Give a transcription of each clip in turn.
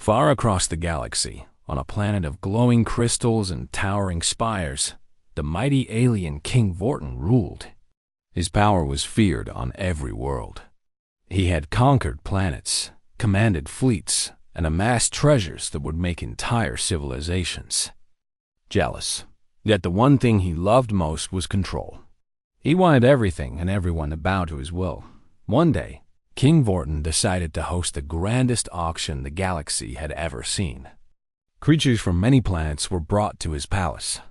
Far across the galaxy, on a planet of glowing crystals and towering spires, the mighty alien King Vorton ruled. His power was feared on every world. He had conquered planets, commanded fleets, and amassed treasures that would make entire civilizations. Jealous, yet the one thing he loved most was control. He wanted everything and everyone to bow to his will. One day, King Vorton decided to host the grandest auction the galaxy had ever seen. Creatures from many planets were brought to his palace.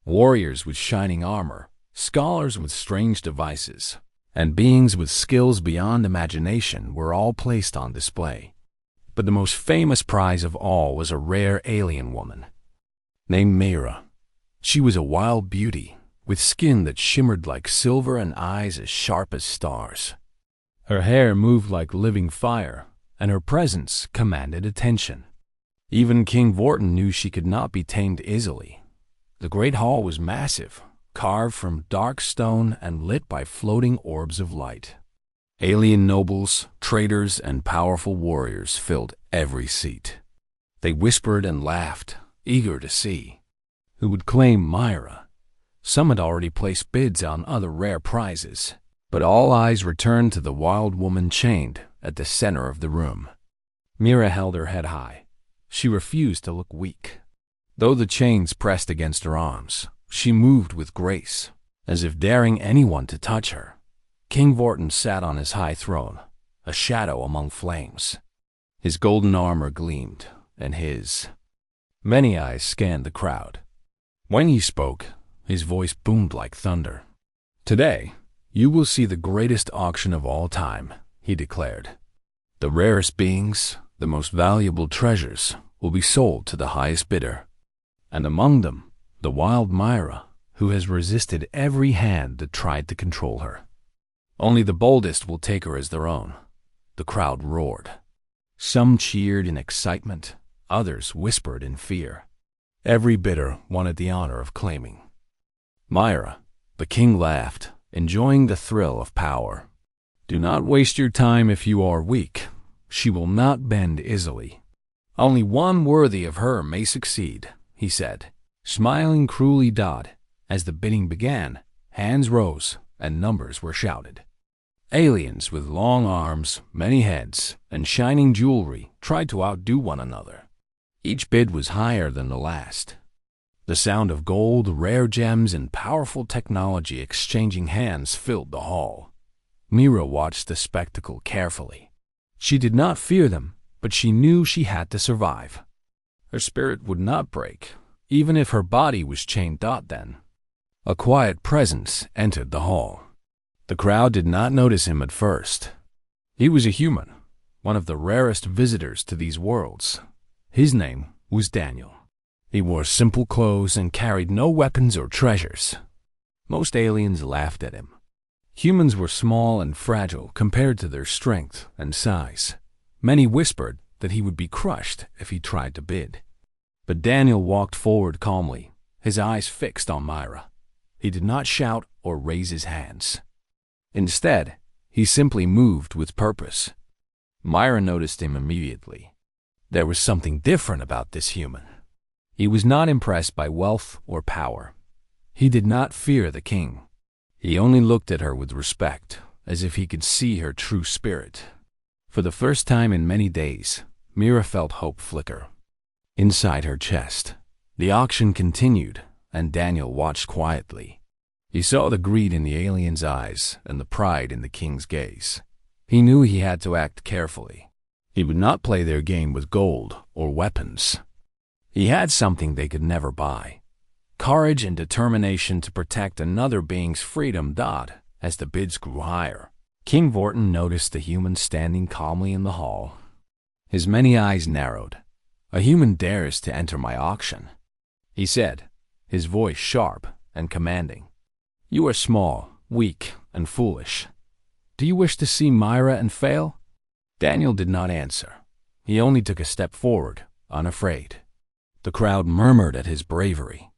Warriors with shining armor, scholars with strange devices, and beings with skills beyond imagination were all placed on display. But the most famous prize of all was a rare alien woman named Mira. She was a wild beauty, with skin that shimmered like silver and eyes as sharp as stars. Her hair moved like living fire, and her presence commanded attention. Even King Vorton knew she could not be tamed easily. The great hall was massive, carved from dark stone and lit by floating orbs of light. Alien nobles, traders, and powerful warriors filled every seat. They whispered and laughed, eager to see who would claim Myra. Some had already placed bids on other rare prizes, but all eyes returned to the wild woman chained at the center of the room. Mira held her head high. She refused to look weak. Though the chains pressed against her arms, she moved with grace, as if daring anyone to touch her. King Vorton sat on his high throne, a shadow among flames. His golden armor gleamed, and many eyes scanned the crowd. When he spoke, his voice boomed like thunder. "Today, you will see the greatest auction of all time," he declared. "The rarest beings, the most valuable treasures, will be sold to the highest bidder. And among them, the wild Myra, who has resisted every hand that tried to control her. Only the boldest will take her as their own." The crowd roared. Some cheered in excitement, others whispered in fear. Every bidder wanted the honor of claiming Myra. The king laughed, enjoying the thrill of power. "Do not waste your time if you are weak. She will not bend easily. Only one worthy of her may succeed," he said, smiling cruelly. As the bidding began, hands rose and numbers were shouted. Aliens with long arms, many heads, and shining jewelry tried to outdo one another. Each bid was higher than the last. The sound of gold, rare gems, and powerful technology exchanging hands filled the hall. Mira watched the spectacle carefully. She did not fear them, but she knew she had to survive. Her spirit would not break, even if her body was chained. Then, a quiet presence entered the hall. The crowd did not notice him at first. He was a human, one of the rarest visitors to these worlds. His name was Daniel. He wore simple clothes and carried no weapons or treasures. Most aliens laughed at him. Humans were small and fragile compared to their strength and size. Many whispered that he would be crushed if he tried to bid. But Daniel walked forward calmly, his eyes fixed on Myra. He did not shout or raise his hands. Instead, he simply moved with purpose. Myra noticed him immediately. There was something different about this human. He was not impressed by wealth or power. He did not fear the king. He only looked at her with respect, as if he could see her true spirit. For the first time in many days, Mira felt hope flicker inside her chest. The auction continued, and Daniel watched quietly. He saw the greed in the alien's eyes and the pride in the king's gaze. He knew he had to act carefully. He would not play their game with gold or weapons. He had something they could never buy: courage and determination to protect another being's freedom. As the bids grew higher, King Vorton noticed the human standing calmly in the hall. His many eyes narrowed. "A human dares to enter my auction," he said, his voice sharp and commanding. "You are small, weak, and foolish. Do you wish to see Myra and fail?" Daniel did not answer. He only took a step forward, unafraid. The crowd murmured at his bravery.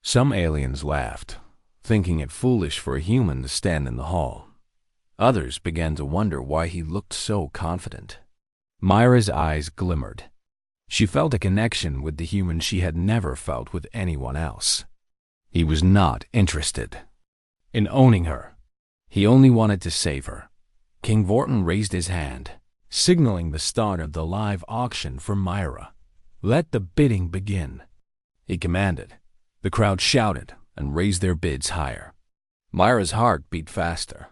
Some aliens laughed, thinking it foolish for a human to stand in the hall. Others began to wonder why he looked so confident. Myra's eyes glimmered. She felt a connection with the human she had never felt with anyone else. He was not interested in owning her. He only wanted to save her. King Vortin raised his hand, signaling the start of the live auction for Myra. "Let the bidding begin," he commanded. The crowd shouted and raised their bids higher. Myra's heart beat faster.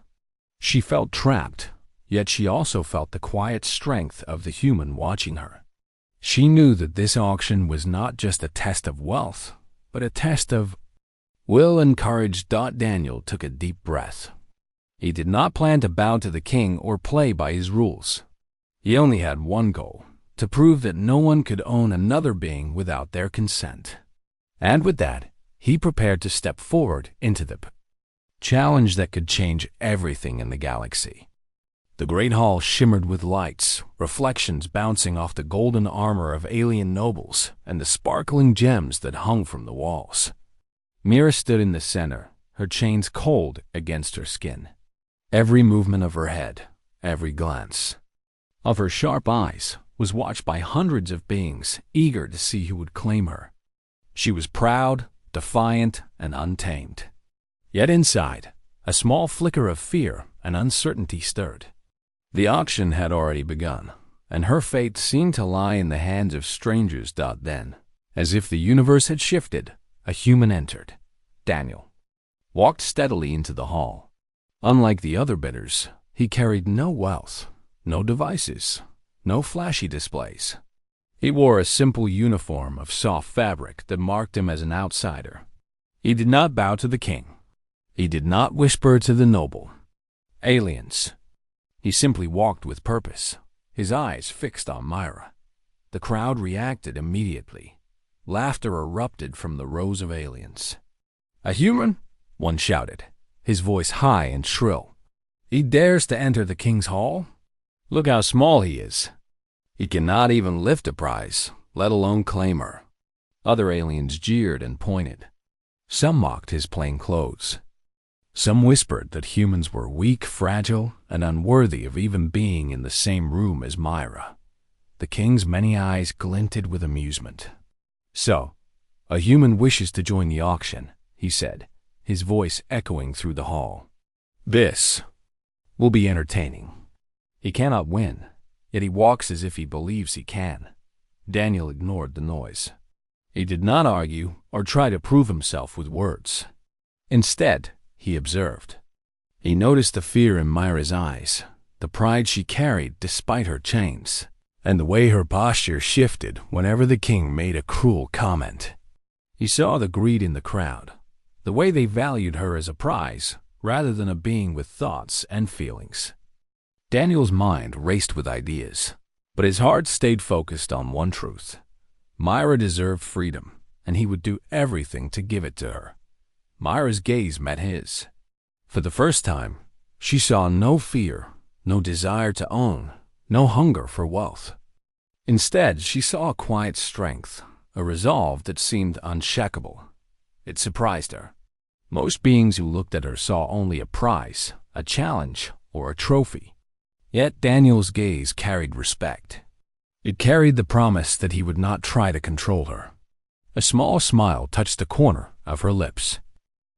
She felt trapped, yet she also felt the quiet strength of the human watching her. She knew that this auction was not just a test of wealth, but a test of will and courage. Daniel took a deep breath. He did not plan to bow to the king or play by his rules. He only had one goal: to prove that no one could own another being without their consent. And with that, he prepared to step forward into the challenge that could change everything in the galaxy. The great hall shimmered with lights, reflections bouncing off the golden armor of alien nobles and the sparkling gems that hung from the walls. Myra stood in the center, her chains cold against her skin. Every movement of her head, every glance of her sharp eyes was watched by hundreds of beings eager to see who would claim her. She was proud, defiant, and untamed. Yet inside, a small flicker of fear and uncertainty stirred. The auction had already begun, and her fate seemed to lie in the hands of strangers. Then, as if the universe had shifted, a human entered. Daniel walked steadily into the hall. Unlike the other bidders, he carried no wealth, no devices, no flashy displays. He wore a simple uniform of soft fabric that marked him as an outsider. He did not bow to the king. He did not whisper to the noble aliens. He simply walked with purpose, his eyes fixed on Myra. The crowd reacted immediately. Laughter erupted from the rows of aliens. "A human?" one shouted, his voice high and shrill. "He dares to enter the king's hall? Look how small he is. He cannot even lift a prize, let alone claim her." Other aliens jeered and pointed. Some mocked his plain clothes. Some whispered that humans were weak, fragile, and unworthy of even being in the same room as Myra. The king's many eyes glinted with amusement. "So, a human wishes to join the auction," he said, his voice echoing through the hall. "This will be entertaining." He cannot win, yet he walks as if he believes he can. Daniel ignored the noise. He did not argue or try to prove himself with words. Instead, he observed. He noticed the fear in Myra's eyes, the pride she carried despite her chains, and the way her posture shifted whenever the king made a cruel comment. He saw the greed in the crowd, the way they valued her as a prize rather than a being with thoughts and feelings. Daniel's mind raced with ideas, but his heart stayed focused on one truth. Myra deserved freedom, and he would do everything to give it to her. Myra's gaze met his. For the first time, she saw no fear, no desire to own, no hunger for wealth. Instead, she saw a quiet strength, a resolve that seemed unshakable. It surprised her. Most beings who looked at her saw only a prize, a challenge, or a trophy. Yet Daniel's gaze carried respect. It carried the promise that he would not try to control her. A small smile touched the corner of her lips.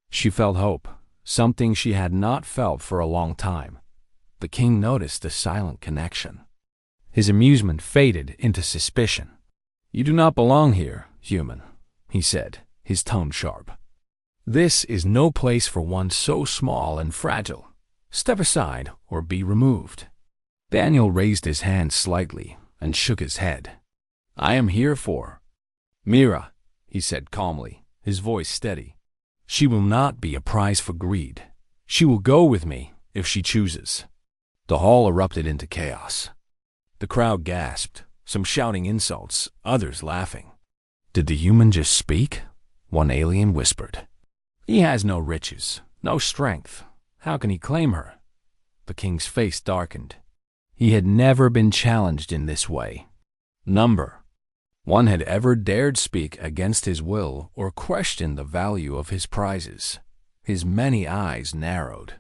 She felt hope, something she had not felt for a long time. The king noticed the silent connection. His amusement faded into suspicion. "You do not belong here, human," he said, his tone sharp. "This is no place for one so small and fragile. Step aside or be removed." Daniel raised his hand slightly and shook his head. "I am here for Myra," he said calmly, his voice steady. "She will not be a prize for greed. She will go with me if she chooses." The hall erupted into chaos. The crowd gasped, some shouting insults, others laughing. "Did the human just speak?" one alien whispered. "He has no riches, no strength. How can he claim her?" The king's face darkened. He had never been challenged in this way. Number one had ever dared speak against his will or question the value of his prizes. His many eyes narrowed.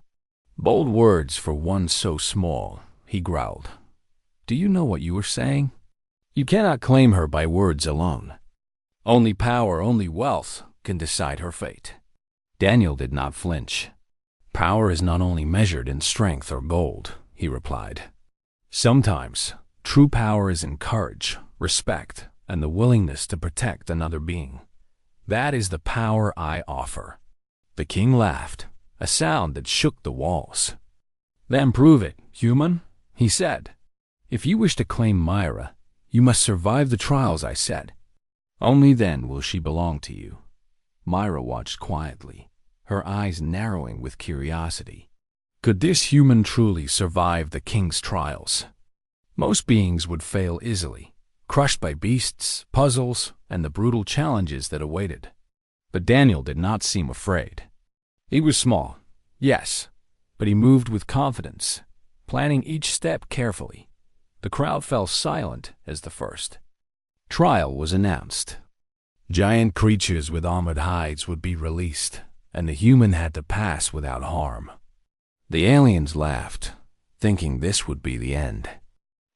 "Bold words for one so small," he growled. "Do you know what you are saying?" You cannot claim her by words alone. Only power, only wealth can decide her fate. Daniel did not flinch. Power is not only measured in strength or gold, he replied. Sometimes, true power is in courage, respect, and the willingness to protect another being. That is the power I offer. The king laughed, a sound that shook the walls. Then prove it, human, he said. If you wish to claim Myra, you must survive the trials I set. Only then will she belong to you. Myra watched quietly, her eyes narrowing with curiosity. Could this human truly survive the king's trials? Most beings would fail easily, crushed by beasts, puzzles, and the brutal challenges that awaited. But Daniel did not seem afraid. He was small, yes, but he moved with confidence, planning each step carefully. The crowd fell silent as the first trial was announced. Giant creatures with armored hides would be released, and the human had to pass without harm. The aliens laughed, thinking this would be the end.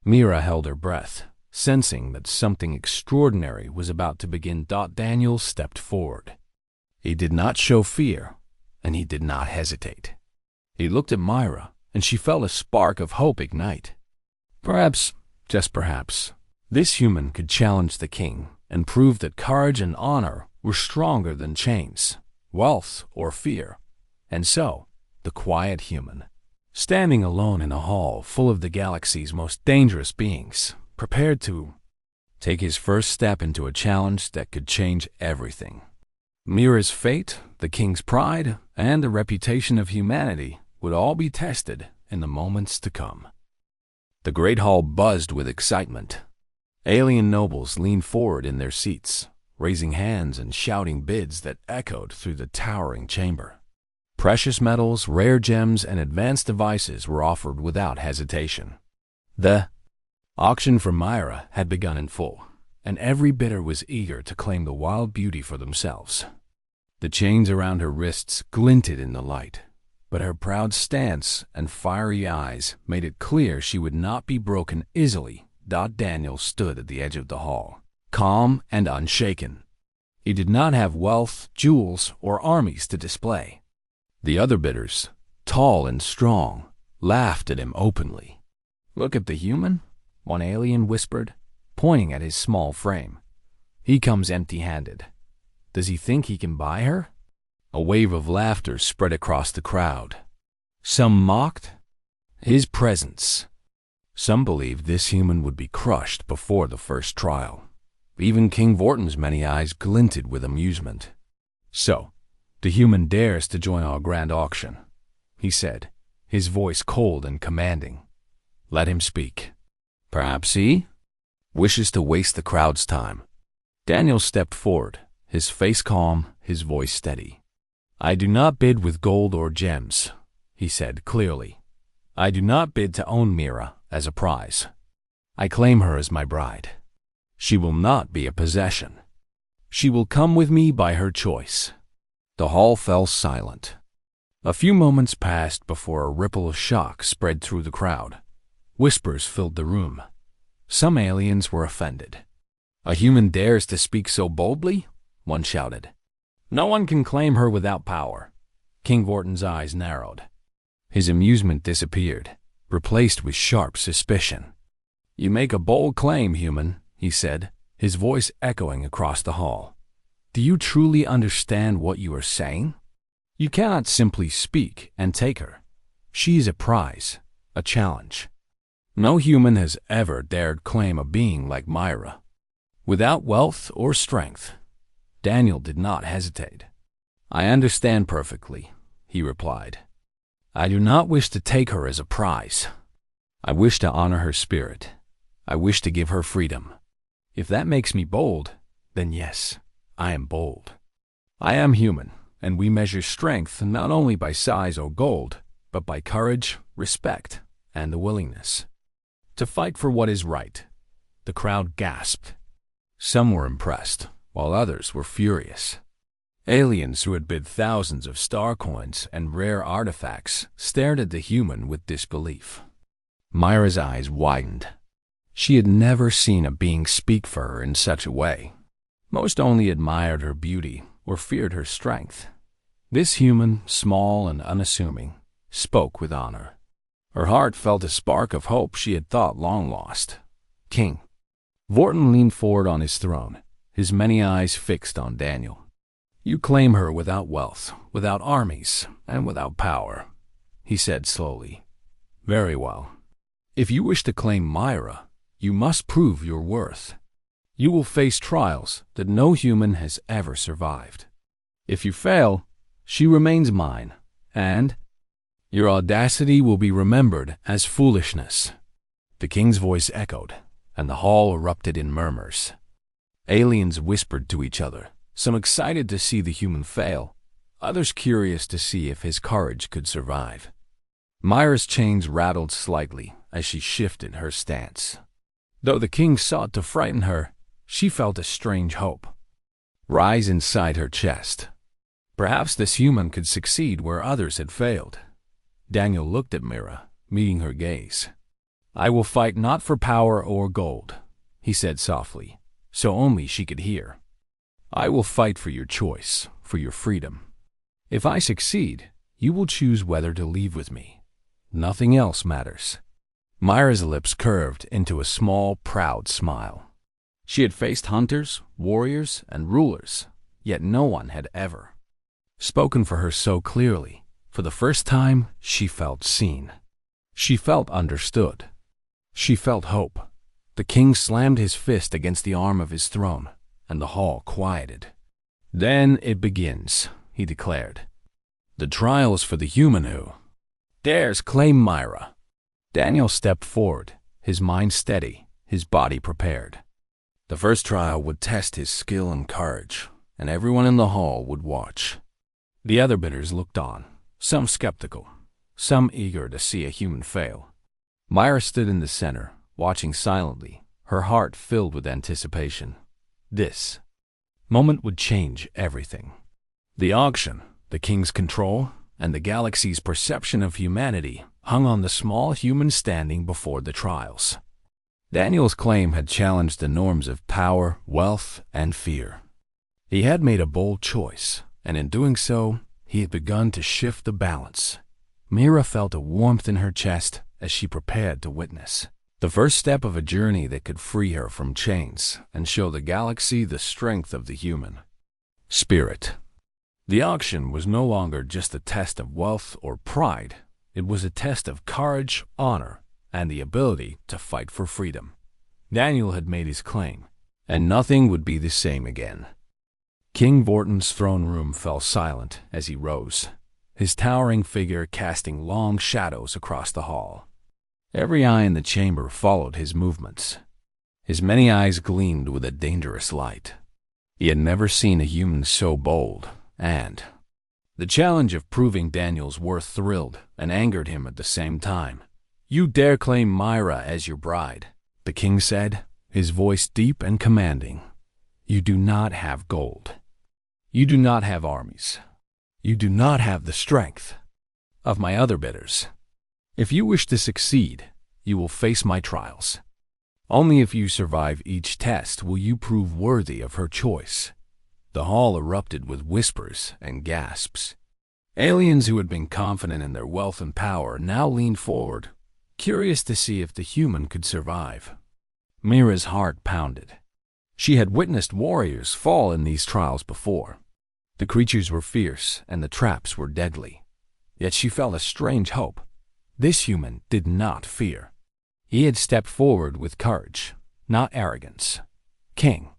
Mira held her breath, sensing that something extraordinary was about to begin. Daniel stepped forward. He did not show fear, and he did not hesitate. He looked at Myra, and she felt a spark of hope ignite. Perhaps, just perhaps, this human could challenge the king and prove that courage and honor were stronger than chains, wealth, or fear. And so, the quiet human, standing alone in a hall full of the galaxy's most dangerous beings, prepared to take his first step into a challenge that could change everything. Mira's fate, the king's pride, and the reputation of humanity would all be tested in the moments to come. The great hall buzzed with excitement. Alien nobles leaned forward in their seats, raising hands and shouting bids that echoed through the towering chamber. Precious metals, rare gems, and advanced devices were offered without hesitation. The auction for Myra had begun in full, and every bidder was eager to claim the wild beauty for themselves. The chains around her wrists glinted in the light, but her proud stance and fiery eyes made it clear she would not be broken easily. Daniel stood at the edge of the hall, calm and unshaken. He did not have wealth, jewels, or armies to display. The other bidders, tall and strong, laughed at him openly. "Look at the human," one alien whispered, pointing at his small frame. "He comes empty-handed. Does he think he can buy her?" A wave of laughter spread across the crowd. Some mocked his presence. Some believed this human would be crushed before the first trial. Even King Vorton's many eyes glinted with amusement. "So, the human dares to join our grand auction," he said, his voice cold and commanding. "Let him speak. Perhaps he wishes to waste the crowd's time." Daniel stepped forward, his face calm, his voice steady. "I do not bid with gold or gems," he said clearly. "I do not bid to own Mira as a prize. I claim her as my bride. She will not be a possession. She will come with me by her choice." The hall fell silent. A few moments passed before a ripple of shock spread through the crowd. Whispers filled the room. Some aliens were offended. "A human dares to speak so boldly?" one shouted. "No one can claim her without power." King Vorton's eyes narrowed. His amusement disappeared, replaced with sharp suspicion. "You make a bold claim, human," he said, his voice echoing across the hall. "Do you truly understand what you are saying? You cannot simply speak and take her. She is a prize, a challenge. No human has ever dared claim a being like Myra. Without wealth or strength." Daniel did not hesitate. "I understand perfectly," he replied. "I do not wish to take her as a prize. I wish to honor her spirit. I wish to give her freedom. If that makes me bold, then yes, I am bold. I am human, and we measure strength not only by size or gold, but by courage, respect, and the willingness to fight for what is right." The crowd gasped. Some were impressed, while others were furious. Aliens who had bid thousands of star coins and rare artifacts stared at the human with disbelief. Myra's eyes widened. She had never seen a being speak for her in such a way. Most only admired her beauty or feared her strength. This human, small and unassuming, spoke with honor. Her heart felt a spark of hope she had thought long lost. King Vortin leaned forward on his throne, his many eyes fixed on Daniel. "You claim her without wealth, without armies, and without power," he said slowly. "Very well. If you wish to claim Myra, you must prove your worth. You will face trials that no human has ever survived. If you fail, she remains mine, and your audacity will be remembered as foolishness." The king's voice echoed, and the hall erupted in murmurs. Aliens whispered to each other, some excited to see the human fail, others curious to see if his courage could survive. Myra's chains rattled slightly as she shifted her stance. Though the king sought to frighten her, she felt a strange hope rise inside her chest. Perhaps this human could succeed where others had failed. Daniel looked at Myra, meeting her gaze. "I will fight not for power or gold," he said softly, so only she could hear. "I will fight for your choice, for your freedom. If I succeed, you will choose whether to leave with me. Nothing else matters." Myra's lips curved into a small, proud smile. She had faced hunters, warriors, and rulers, yet no one had ever spoken for her so clearly. For the first time, she felt seen. She felt understood. She felt hope. The king slammed his fist against the arm of his throne, and the hall quieted. "Then it begins," he declared. "The trial is for the human who dares claim Myra." Daniel stepped forward, his mind steady, his body prepared. The first trial would test his skill and courage, and everyone in the hall would watch. The other bidders looked on, some skeptical, some eager to see a human fail. Myra stood in the center, watching silently, her heart filled with anticipation. This moment would change everything. The auction, the king's control, and the galaxy's perception of humanity hung on the small human standing before the trials. Daniel's claim had challenged the norms of power, wealth, and fear. He had made a bold choice, and in doing so, he had begun to shift the balance. Myra felt a warmth in her chest as she prepared to witness the first step of a journey that could free her from chains and show the galaxy the strength of the human spirit. The auction was no longer just a test of wealth or pride. It was a test of courage, honor, and the ability to fight for freedom. Daniel had made his claim, and nothing would be the same again. King Vortin's throne room fell silent as he rose, his towering figure casting long shadows across the hall. Every eye in the chamber followed his movements. His many eyes gleamed with a dangerous light. He had never seen a human so bold, and the challenge of proving Daniel's worth thrilled and angered him at the same time. "You dare claim Myra as your bride," the king said, his voice deep and commanding. "You do not have gold. You do not have armies. You do not have the strength of my other bidders. If you wish to succeed, you will face my trials. Only if you survive each test will you prove worthy of her choice." The hall erupted with whispers and gasps. Aliens who had been confident in their wealth and power now leaned forward, curious to see if the human could survive. Myra's heart pounded. She had witnessed warriors fall in these trials before. The creatures were fierce and the traps were deadly. Yet she felt a strange hope. This human did not fear. He had stepped forward with courage, not arrogance. "King."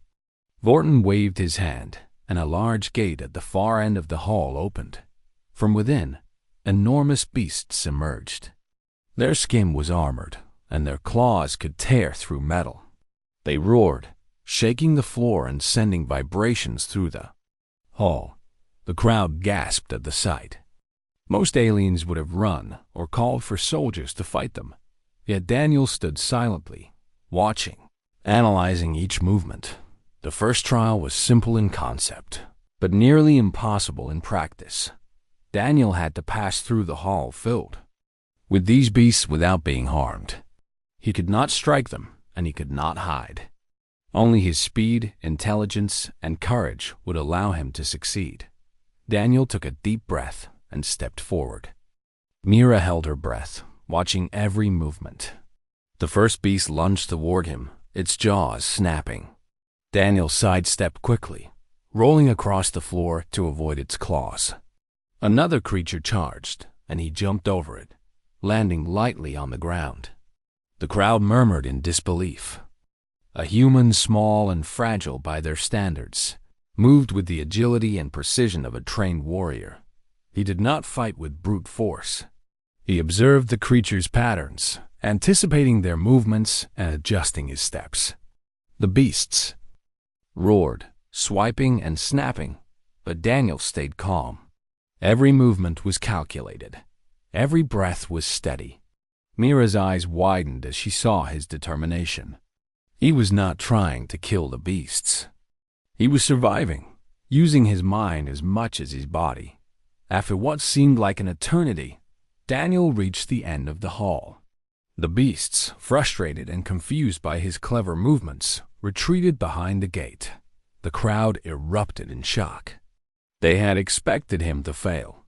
Vortin waved his hand, and a large gate at the far end of the hall opened. From within, enormous beasts emerged. Their skin was armored, and their claws could tear through metal. They roared, shaking the floor and sending vibrations through the hall. The crowd gasped at the sight. Most aliens would have run or called for soldiers to fight them, yet Daniel stood silently, watching, analyzing each movement. The first trial was simple in concept, but nearly impossible in practice. Daniel had to pass through the hall filled with these beasts without being harmed. He could not strike them, and he could not hide. Only his speed, intelligence, and courage would allow him to succeed. Daniel took a deep breath and stepped forward. Mira held her breath, watching every movement. The first beast lunged toward him, its jaws snapping. Daniel sidestepped quickly, rolling across the floor to avoid its claws. Another creature charged, and he jumped over it, landing lightly on the ground. The crowd murmured in disbelief. A human small and fragile by their standards, moved with the agility and precision of a trained warrior. He did not fight with brute force. He observed the creature's patterns, anticipating their movements and adjusting his steps. The beasts roared, swiping and snapping, but Daniel stayed calm. Every movement was calculated. Every breath was steady. Mira's eyes widened as she saw his determination. He was not trying to kill the beasts. He was surviving, using his mind as much as his body. After what seemed like an eternity, Daniel reached the end of the hall. The beasts, frustrated and confused by his clever movements, retreated behind the gate. The crowd erupted in shock. They had expected him to fail.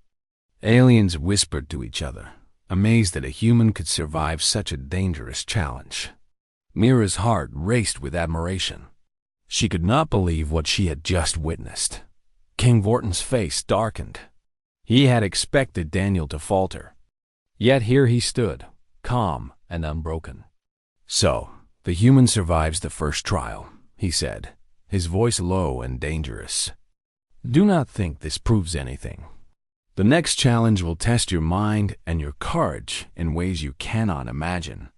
Aliens whispered to each other, amazed that a human could survive such a dangerous challenge. Mira's heart raced with admiration. She could not believe what she had just witnessed. King Vorton's face darkened. He had expected Daniel to falter. Yet here he stood, calm and unbroken. "So, the human survives the first trial," he said, his voice low and dangerous. "Do not think this proves anything. The next challenge will test your mind and your courage in ways you cannot imagine."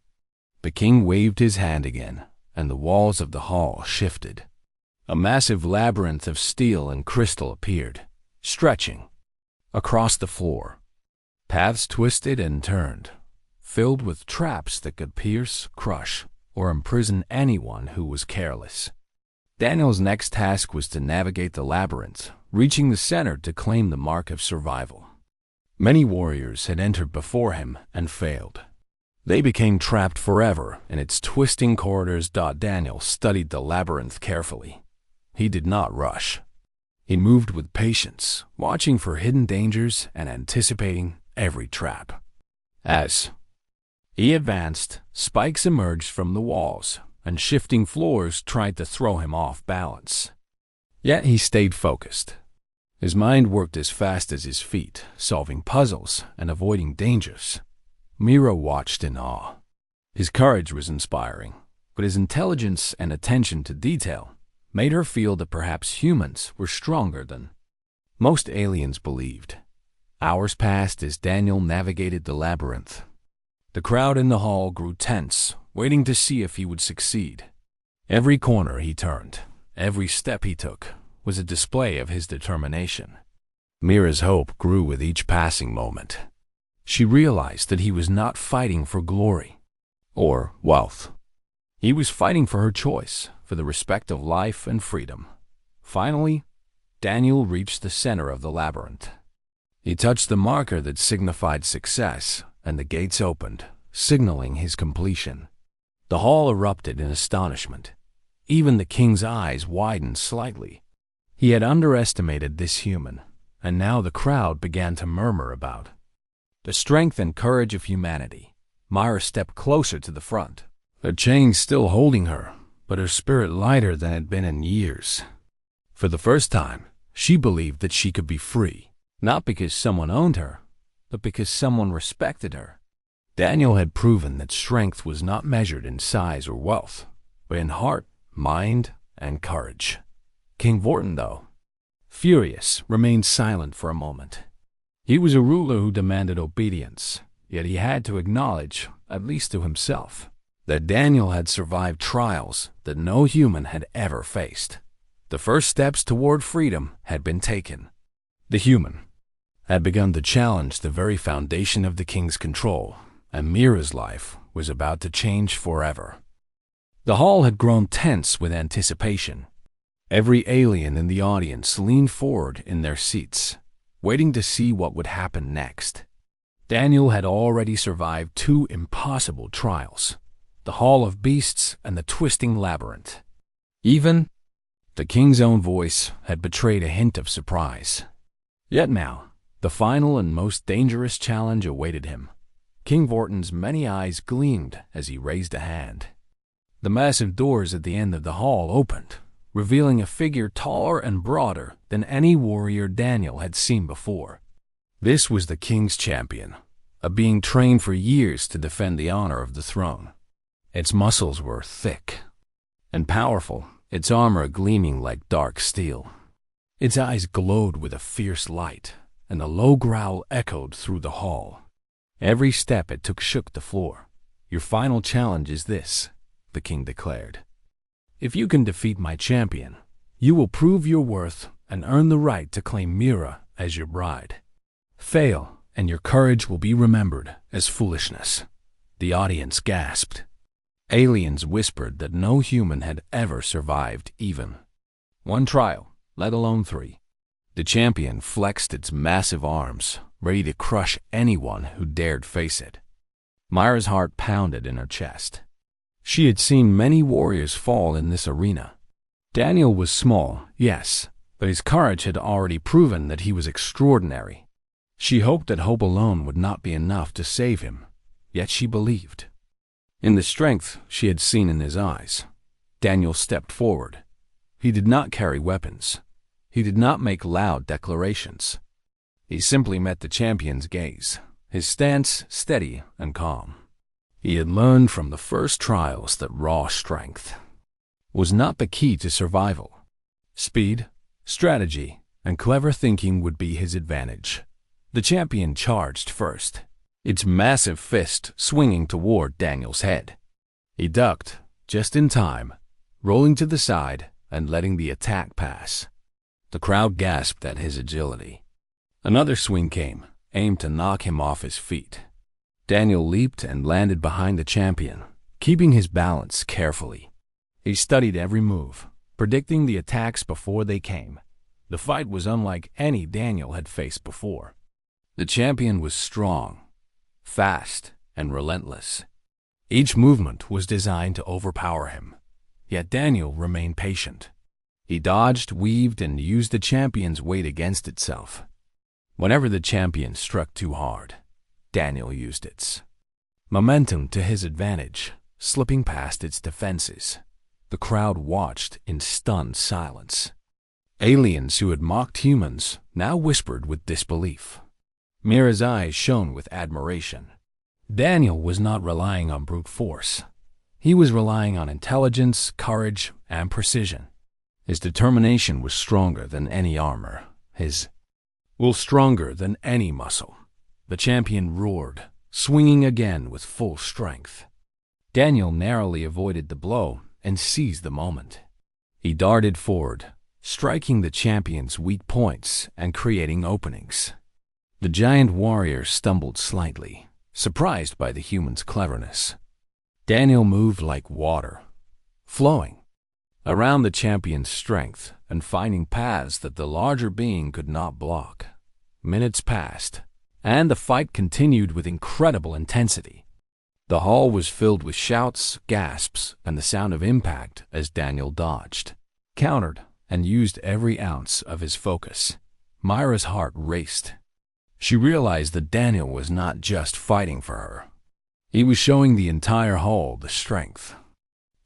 The king waved his hand again, and the walls of the hall shifted. A massive labyrinth of steel and crystal appeared, stretching across the floor. Paths twisted and turned, filled with traps that could pierce, crush, or imprison anyone who was careless. Daniel's next task was to navigate the labyrinth, reaching the center to claim the mark of survival. Many warriors had entered before him and failed. They became trapped forever in its twisting corridors. Daniel studied the labyrinth carefully. He did not rush. He moved with patience, watching for hidden dangers and anticipating every trap. As he advanced, spikes emerged from the walls, and shifting floors tried to throw him off balance. Yet he stayed focused. His mind worked as fast as his feet, solving puzzles and avoiding dangers. Mira watched in awe. His courage was inspiring, but his intelligence and attention to detail made her feel that perhaps humans were stronger than most aliens believed. Hours passed as Daniel navigated the labyrinth. The crowd in the hall grew tense, waiting to see if he would succeed. Every corner he turned, every step he took, was a display of his determination. Mira's hope grew with each passing moment. She realized that he was not fighting for glory or wealth. He was fighting for her choice, for the respect of life and freedom. Finally, Daniel reached the center of the labyrinth. He touched the marker that signified success, and the gates opened, signaling his completion. The hall erupted in astonishment. Even the king's eyes widened slightly. He had underestimated this human, and now the crowd began to murmur about the strength and courage of humanity. Myra stepped closer to the front, her chains still holding her, but her spirit lighter than it had been in years. For the first time, she believed that she could be free, not because someone owned her, but because someone respected her. Daniel had proven that strength was not measured in size or wealth, but in heart, mind, and courage. King Vorton, though, furious, remained silent for a moment. He was a ruler who demanded obedience, yet he had to acknowledge, at least to himself, that Daniel had survived trials that no human had ever faced. The first steps toward freedom had been taken. The human had begun to challenge the very foundation of the king's control, and Mira's life was about to change forever. The hall had grown tense with anticipation. Every alien in the audience leaned forward in their seats, waiting to see what would happen next. Daniel had already survived 2 impossible trials. the hall of beasts, and the twisting labyrinth. Even the king's own voice had betrayed a hint of surprise. Yet now, the final and most dangerous challenge awaited him. King Vortin's many eyes gleamed as he raised a hand. The massive doors at the end of the hall opened, revealing a figure taller and broader than any warrior Daniel had seen before. This was the king's champion, a being trained for years to defend the honor of the throne. Its muscles were thick and powerful, its armor gleaming like dark steel. Its eyes glowed with a fierce light, and a low growl echoed through the hall. Every step it took shook the floor. "Your final challenge is this," the king declared. "If you can defeat my champion, you will prove your worth and earn the right to claim Mira as your bride. Fail, and your courage will be remembered as foolishness." The audience gasped. Aliens whispered that no human had ever survived even one trial, let alone 3. The champion flexed its massive arms, ready to crush anyone who dared face it. Myra's heart pounded in her chest. She had seen many warriors fall in this arena. Daniel was small, yes, but his courage had already proven that he was extraordinary. She hoped that hope alone would not be enough to save him, yet she believed in the strength she had seen in his eyes. Daniel stepped forward. He did not carry weapons. He did not make loud declarations. He simply met the champion's gaze, his stance steady and calm. He had learned from the first trials that raw strength was not the key to survival. Speed, strategy, and clever thinking would be his advantage. The champion charged first, its massive fist swinging toward Daniel's head. He ducked, just in time, rolling to the side and letting the attack pass. The crowd gasped at his agility. Another swing came, aimed to knock him off his feet. Daniel leaped and landed behind the champion, keeping his balance carefully. He studied every move, predicting the attacks before they came. The fight was unlike any Daniel had faced before. The champion was strong, fast, and relentless. Each movement was designed to overpower him, yet Daniel remained patient. He dodged, weaved, and used the champion's weight against itself. Whenever the champion struck too hard, Daniel used its momentum to his advantage, slipping past its defenses. The crowd watched in stunned silence. Aliens who had mocked humans now whispered with disbelief. Mira's eyes shone with admiration. Daniel was not relying on brute force. He was relying on intelligence, courage, and precision. His determination was stronger than any armor. His will stronger than any muscle. The champion roared, swinging again with full strength. Daniel narrowly avoided the blow and seized the moment. He darted forward, striking the champion's weak points and creating openings. The giant warrior stumbled slightly, surprised by the human's cleverness. Daniel moved like water, flowing around the champion's strength and finding paths that the larger being could not block. Minutes passed, and the fight continued with incredible intensity. The hall was filled with shouts, gasps, and the sound of impact as Daniel dodged, countered, and used every ounce of his focus. Myra's heart raced. She realized that Daniel was not just fighting for her. He was showing the entire hall the strength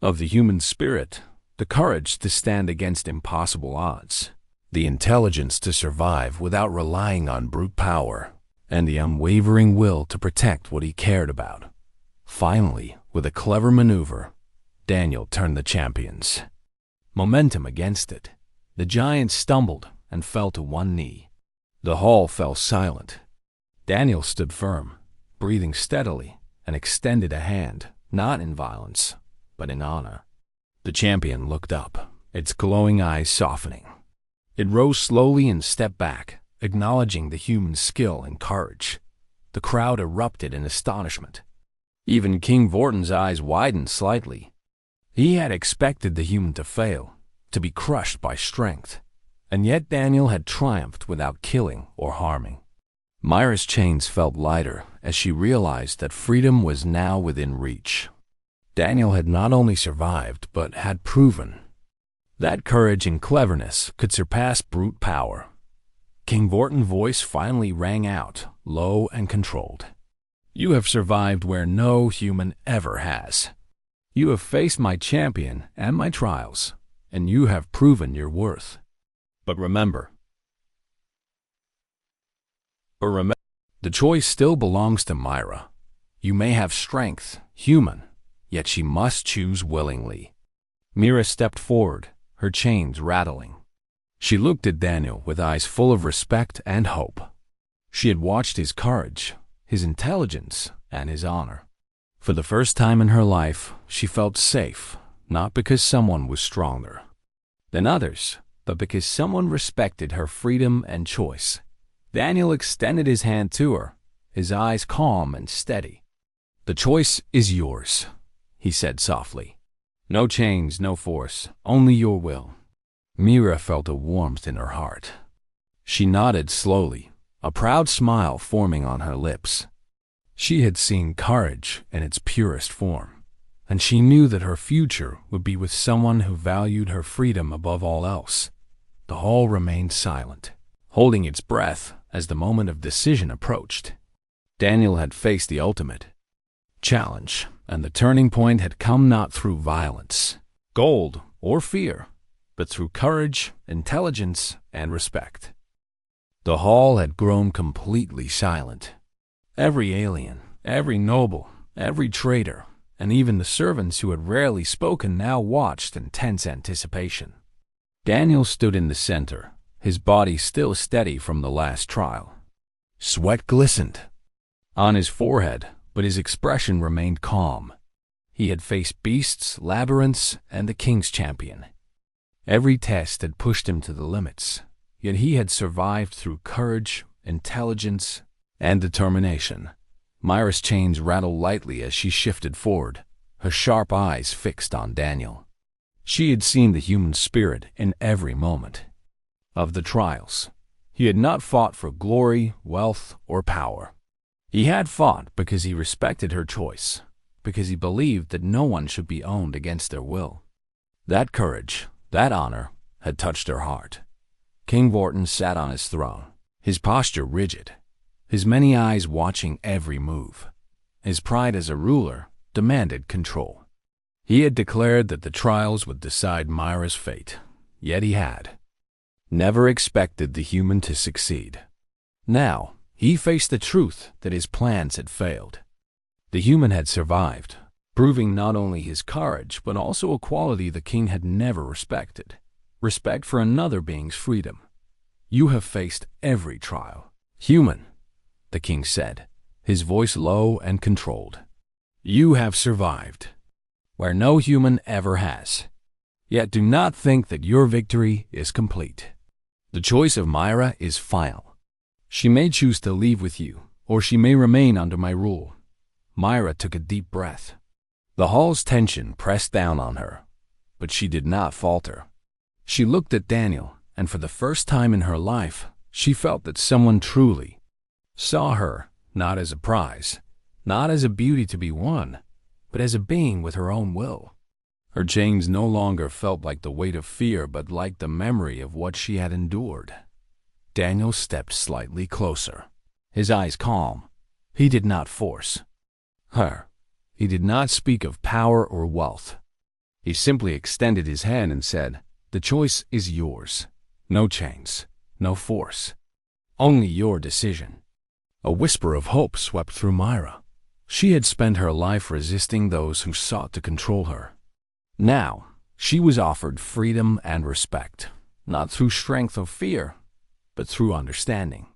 of the human spirit, the courage to stand against impossible odds, the intelligence to survive without relying on brute power, and the unwavering will to protect what he cared about. Finally, with a clever maneuver, Daniel turned the champion's momentum against it. The giant stumbled and fell to one knee. The hall fell silent. Daniel stood firm, breathing steadily, and extended a hand, not in violence, but in honor. The champion looked up, its glowing eyes softening. It rose slowly and stepped back, acknowledging the human's skill and courage. The crowd erupted in astonishment. Even King Vortin's eyes widened slightly. He had expected the human to fail, to be crushed by strength, and yet Daniel had triumphed without killing or harming. Myra's chains felt lighter as she realized that freedom was now within reach. Daniel had not only survived, but had proven that courage and cleverness could surpass brute power. King Vortin's voice finally rang out, low and controlled. You have survived where no human ever has. You have faced my champion and my trials, and you have proven your worth. But remember, the choice still belongs to Myra. You may have strength, human, yet she must choose willingly. Myra stepped forward, her chains rattling. She looked at Daniel with eyes full of respect and hope. She had watched his courage, his intelligence, and his honor. For the first time in her life, she felt safe, not because someone was stronger than others, but because someone respected her freedom and choice. Daniel extended his hand to her, his eyes calm and steady. The choice is yours, he said softly. No chains, no force, only your will. Myra felt a warmth in her heart. She nodded slowly, a proud smile forming on her lips. She had seen courage in its purest form, and she knew that her future would be with someone who valued her freedom above all else. The hall remained silent, holding its breath as the moment of decision approached. Daniel had faced the ultimate challenge, and the turning point had come not through violence, gold, or fear, but through courage, intelligence, and respect. The hall had grown completely silent. Every alien, every noble, every traitor, and even the servants who had rarely spoken now watched in tense anticipation. Daniel stood in the center, his body still steady from the last trial. Sweat glistened on his forehead, but his expression remained calm. He had faced beasts, labyrinths, and the king's champion. Every test had pushed him to the limits, yet he had survived through courage, intelligence, and determination. Myra's chains rattled lightly as she shifted forward, her sharp eyes fixed on Daniel. She had seen the human spirit in every moment of the trials. He had not fought for glory, wealth, or power. He had fought because he respected her choice, because he believed that no one should be owned against their will. That courage, that honor, had touched her heart. King Vortin sat on his throne, his posture rigid, his many eyes watching every move. His pride as a ruler demanded control. He had declared that the trials would decide Myra's fate, yet he had never expected the human to succeed. Now, he faced the truth that his plans had failed. The human had survived, proving not only his courage, but also a quality the king had never respected: respect for another being's freedom. You have faced every trial, human, the king said, his voice low and controlled. You have survived, where no human ever has. Yet do not think that your victory is complete. The choice of Myra is final. She may choose to leave with you, or she may remain under my rule. Myra took a deep breath. The hall's tension pressed down on her, but she did not falter. She looked at Daniel, and for the first time in her life, she felt that someone truly saw her, not as a prize, not as a beauty to be won, but as a being with her own will. Her chains no longer felt like the weight of fear, but like the memory of what she had endured. Daniel stepped slightly closer, his eyes calm. He did not force her. He did not speak of power or wealth. He simply extended his hand and said, "The choice is yours. No chains, no force. Only your decision." A whisper of hope swept through Myra. She had spent her life resisting those who sought to control her. Now, she was offered freedom and respect, not through strength or fear, but through understanding.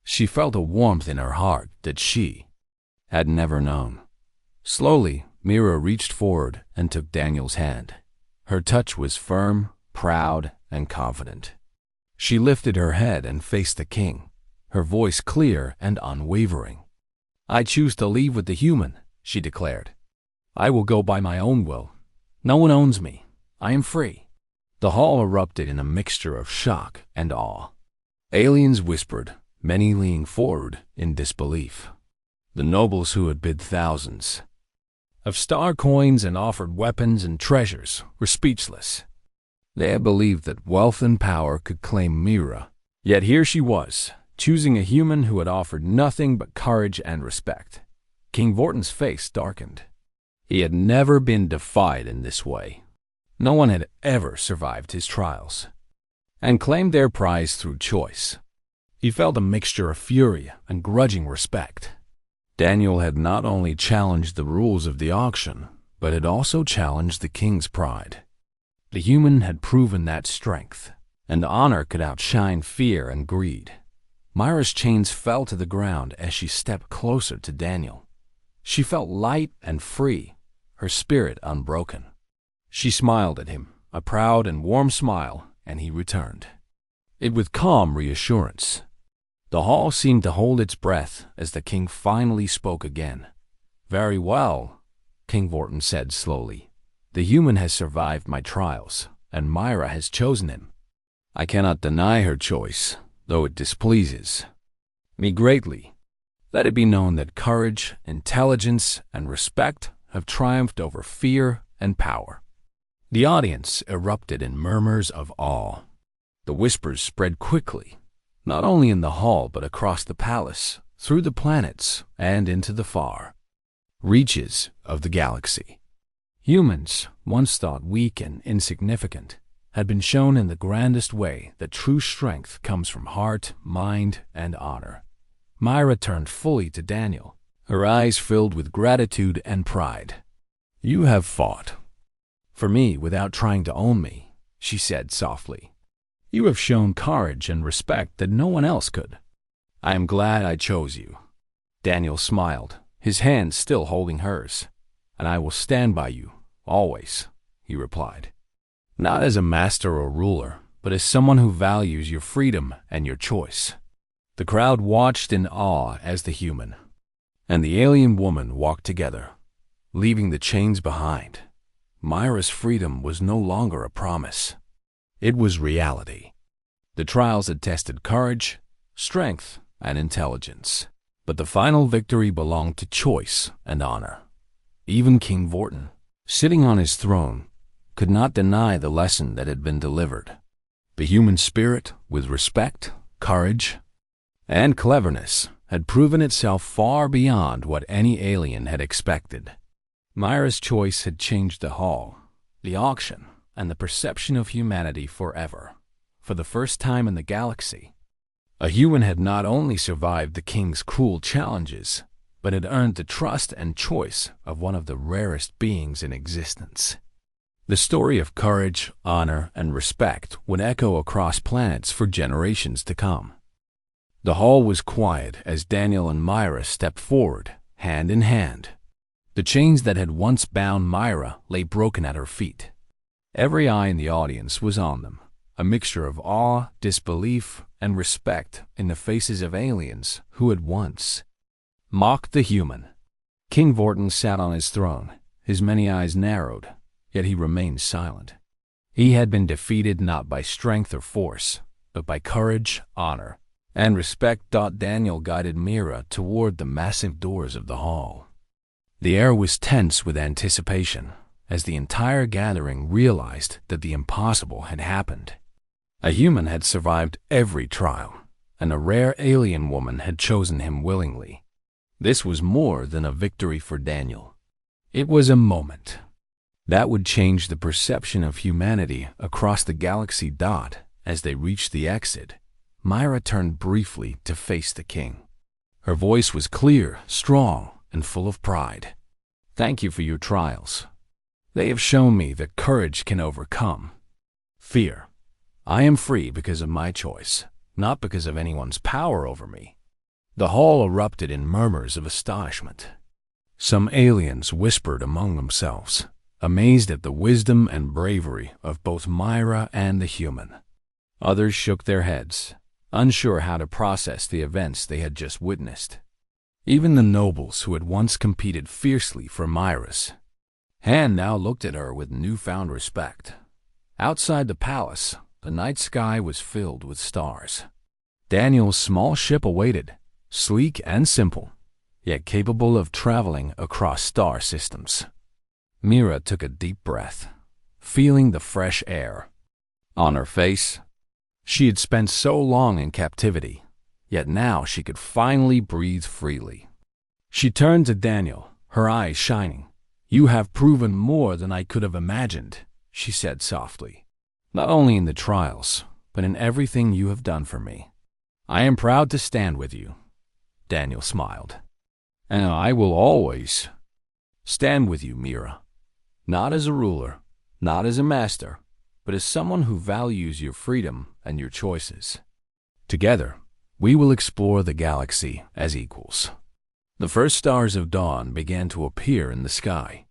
She felt a warmth in her heart that she had never known. Slowly, Myra reached forward and took Daniel's hand. Her touch was firm, proud, and confident. She lifted her head and faced the king, her voice clear and unwavering. "I choose to leave with the human," she declared. "I will go by my own will. No one owns me. I am free." The hall erupted in a mixture of shock and awe. Aliens whispered, many leaning forward in disbelief. The nobles who had bid thousands of star coins and offered weapons and treasures, were speechless. They had believed that wealth and power could claim Mira, yet here she was, choosing a human who had offered nothing but courage and respect. King Vorton's face darkened. He had never been defied in this way. No one had ever survived his trials and claimed their prize through choice. He felt a mixture of fury and grudging respect. Daniel had not only challenged the rules of the auction, but had also challenged the king's pride. The human had proven that strength and honor could outshine fear and greed. Myra's chains fell to the ground as she stepped closer to Daniel. She felt light and free, her spirit unbroken. She smiled at him, a proud and warm smile, and he returned it with calm reassurance. The hall seemed to hold its breath as the king finally spoke again. "Very well," King Vorton said slowly. "The human has survived my trials, and Myra has chosen him. I cannot deny her choice, though it displeases me greatly. Let it be known that courage, intelligence, and respect have triumphed over fear and power." The audience erupted in murmurs of awe. The whispers spread quickly, not only in the hall but across the palace, through the planets, and into the far reaches of the galaxy. Humans, once thought weak and insignificant, had been shown in the grandest way that true strength comes from heart, mind, and honor. Myra turned fully to Daniel, her eyes filled with gratitude and pride. "You have fought for me without trying to own me," she said softly. "You have shown courage and respect that no one else could. I am glad I chose you." Daniel smiled, his hand still holding hers. "And I will stand by you, always," he replied. "Not as a master or ruler, but as someone who values your freedom and your choice." The crowd watched in awe as the human and the alien woman walked together, leaving the chains behind. Myra's freedom was no longer a promise. It was reality. The trials had tested courage, strength, and intelligence, but the final victory belonged to choice and honor. Even King Vorton, sitting on his throne, could not deny the lesson that had been delivered. The human spirit, with respect, courage, and cleverness, had proven itself far beyond what any alien had expected. Myra's choice had changed the hall, the auction, and the perception of humanity forever. For the first time in the galaxy, a human had not only survived the king's cruel challenges, but had earned the trust and choice of one of the rarest beings in existence. The story of courage, honor, and respect would echo across planets for generations to come. The hall was quiet as Daniel and Myra stepped forward, hand in hand. The chains that had once bound Myra lay broken at her feet. Every eye in the audience was on them, a mixture of awe, disbelief, and respect in the faces of aliens who had once mocked the human. King Vorton sat on his throne, his many eyes narrowed, yet he remained silent. He had been defeated not by strength or force, but by courage, honor, and respect. Daniel guided Myra toward the massive doors of the hall. The air was tense with anticipation as the entire gathering realized that the impossible had happened. A human had survived every trial, and a rare alien woman had chosen him willingly. This was more than a victory for Daniel. It was a moment that would change the perception of humanity across the galaxy. As they reached the exit, Myra turned briefly to face the king. Her voice was clear, strong, and full of pride. "Thank you for your trials. They have shown me that courage can overcome fear. I am free because of my choice, not because of anyone's power over me." The hall erupted in murmurs of astonishment. Some aliens whispered among themselves, amazed at the wisdom and bravery of both Myra and the human. Others shook their heads, unsure how to process the events they had just witnessed. Even the nobles who had once competed fiercely for Myra's hand now looked at her with newfound respect. Outside the palace, the night sky was filled with stars. Daniel's small ship awaited, sleek and simple, yet capable of traveling across star systems. Mira took a deep breath, feeling the fresh air on her face. She had spent so long in captivity, yet now she could finally breathe freely. She turned to Daniel, her eyes shining. "You have proven more than I could have imagined," she said softly. "Not only in the trials, but in everything you have done for me. I am proud to stand with you." Daniel smiled. "And I will always stand with you, Mira. Not as a ruler, not as a master, but as someone who values your freedom and your choices. Together, we will explore the galaxy as equals." The first stars of dawn began to appear in the sky.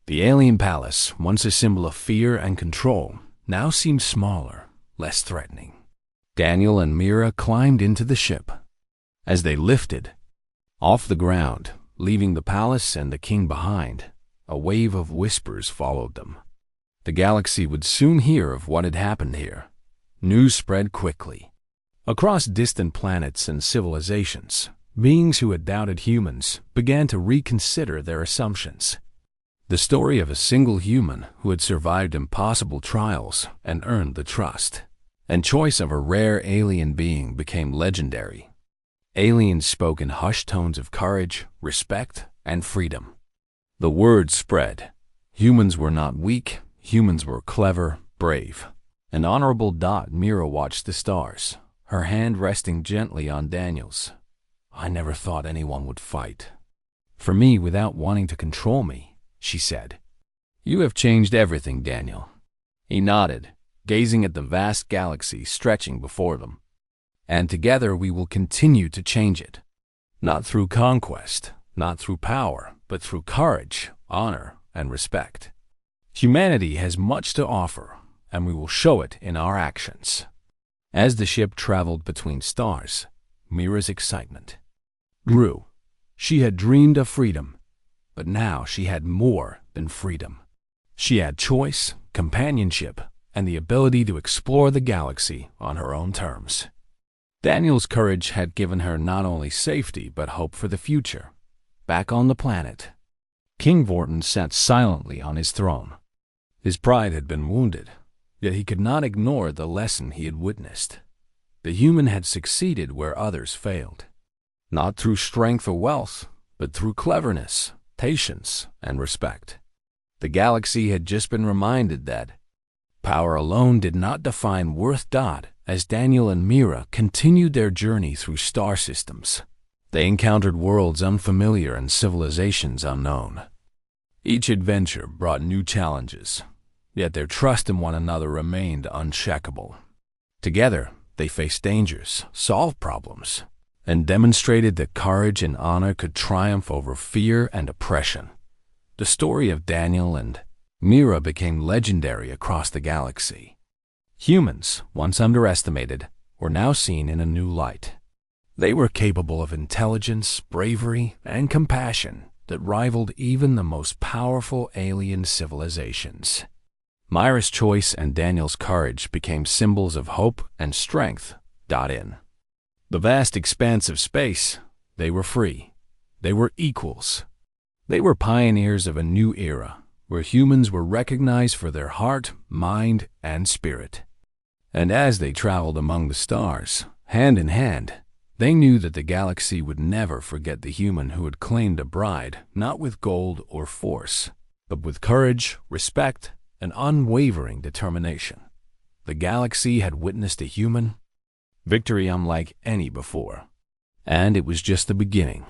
The alien palace, once a symbol of fear and control, now seemed smaller, less threatening. Daniel and Mira climbed into the ship. As they lifted off the ground, leaving the palace and the king behind, a wave of whispers followed them. The galaxy would soon hear of what had happened here. News spread quickly. Across distant planets and civilizations, beings who had doubted humans began to reconsider their assumptions. The story of a single human who had survived impossible trials and earned the trust and choice of a rare alien being became legendary. Aliens spoke in hushed tones of courage, respect, and freedom. The word spread. Humans were not weak, humans were clever, brave. An honorable dot. Mira watched the stars, her hand resting gently on Daniel's. "I never thought anyone would fight for me without wanting to control me," she said. "You have changed everything, Daniel." He nodded, gazing at the vast galaxy stretching before them. "And together we will continue to change it. Not through conquest, not through power, but through courage, honor, and respect. Humanity has much to offer, and we will show it in our actions." As the ship traveled between stars, Mira's excitement grew. She had dreamed of freedom, but now she had more than freedom. She had choice, companionship, and the ability to explore the galaxy on her own terms. Daniel's courage had given her not only safety but hope for the future. Back on the planet, King Vorton sat silently on his throne. His pride had been wounded, yet he could not ignore the lesson he had witnessed. The human had succeeded where others failed, not through strength or wealth, but through cleverness, patience, and respect. The galaxy had just been reminded that power alone did not define worth. As Daniel and Mira continued their journey through star systems, they encountered worlds unfamiliar and civilizations unknown. Each adventure brought new challenges, yet their trust in one another remained unshakable. Together, they faced dangers, solved problems, and demonstrated that courage and honor could triumph over fear and oppression. The story of Daniel and Mira became legendary across the galaxy. Humans, once underestimated, were now seen in a new light. They were capable of intelligence, bravery, and compassion that rivaled even the most powerful alien civilizations. Mira's choice and Daniel's courage became symbols of hope and strength. In the vast expanse of space, they were free. They were equals. They were pioneers of a new era, where humans were recognized for their heart, mind, and spirit. And as they traveled among the stars, hand in hand, they knew that the galaxy would never forget the human who had claimed a bride, not with gold or force, but with courage, respect, and unwavering determination. The galaxy had witnessed a human victory unlike any before. And it was just the beginning.